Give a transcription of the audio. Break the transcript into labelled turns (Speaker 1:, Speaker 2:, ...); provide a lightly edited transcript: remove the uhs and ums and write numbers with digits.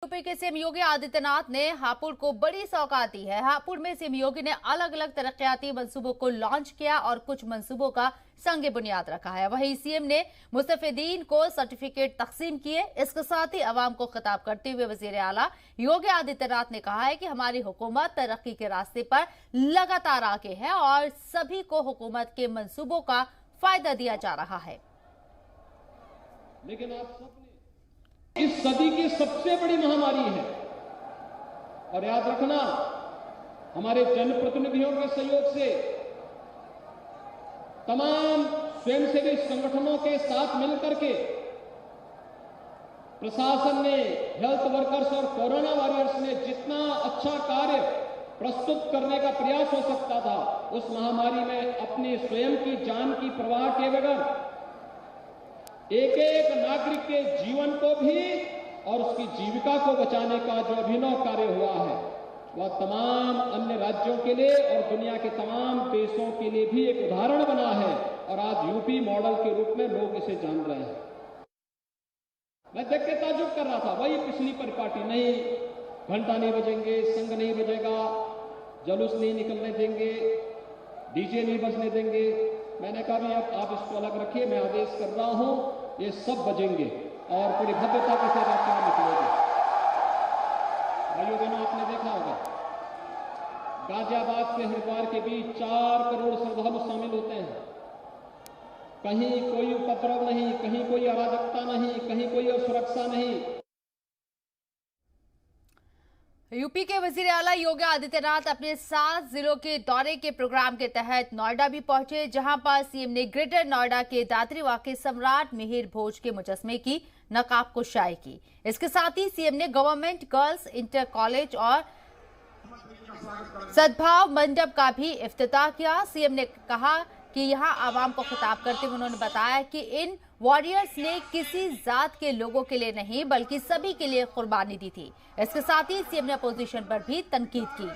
Speaker 1: UP के CM Yogi Adityanath ने हापुड़ को बड़ी सौगात दी है। हापुड़ में सीएम योगी ने अलग अलग तरक्याती मंसूबों को लॉन्च किया और कुछ मंसूबों का संग बुनियाद रखा है। वहीं सीएम ने मुस्तफीदीन को सर्टिफिकेट तकसीम किए। इसके साथ ही अवाम को खिताब करते हुए वजीर आला योगी आदित्यनाथ ने कहा है कि हमारी हुकूमत तरक्की के रास्ते पर लगातार आगे है और सभी को हुकूमत के मंसूबों का फायदा दिया जा रहा है।
Speaker 2: लेकिन आप सबने इस सदी की सबसे बड़ी महामारी है और याद रखना, हमारे जनप्रतिनिधियों के सहयोग से तमाम स्वयंसेवी संगठनों के साथ मिलकर के प्रशासन ने, हेल्थ वर्कर्स और कोरोना वॉरियर्स ने जितना अच्छा कार्य प्रस्तुत करने का प्रयास हो सकता था, उस महामारी में अपनी स्वयं की जान की परवाह किए बगैर एक एक नागरिक के जीवन को भी और उसकी जीविका को बचाने का जो अभिनव कार्य हुआ है, वह तमाम अन्य राज्यों के लिए और दुनिया के तमाम देशों के लिए भी एक उदाहरण बना है और आज यूपी मॉडल के रूप में लोग इसे जान रहे हैं। मैं देख के ताज्जुब कर रहा था, वही पिछली परिपाटी, नहीं घंटा नहीं बजेंगे, संघ नहीं बजेगा, जुलूस नहीं निकलने देंगे, डीजे नहीं बजने देंगे। मैंने कहा भी अब आप इसको अलग रखिए, मैं आदेश कर रहा हूं, ये सब बजेंगे और पूरी भव्यता के साथ यात्रा निकलेगी। भाइयों बहनों, आपने देखा होगा गाजियाबाद से हरिद्वार के बीच 4 करोड़ श्रद्धालु शामिल होते हैं। कहीं कोई उपद्रव नहीं, कहीं कोई अराजकता नहीं, कहीं कोई असुरक्षा नहीं।
Speaker 1: यूपी के वजीर आला योगी आदित्यनाथ अपने 7 जिलों के दौरे के प्रोग्राम के तहत नोएडा भी पहुंचे, जहां पर सीएम ने ग्रेटर नोएडा के दादरी वाक़ के सम्राट मिहिर भोज के मुजस्मे की नकाब कुशाई की। इसके साथ ही सीएम ने गवर्नमेंट गर्ल्स इंटर कॉलेज और सद्भाव मंडप का भी इफ्तिताह किया। सीएम ने कहा कि यहां आवाम को खिताब करते हुए उन्होंने बताया कि इन वॉरियर्स ने किसी जात के लोगों के लिए नहीं बल्कि सभी के लिए कुर्बानी दी थी। इसके साथ ही सीएम ने अपोजिशन पर भी तनकीद की।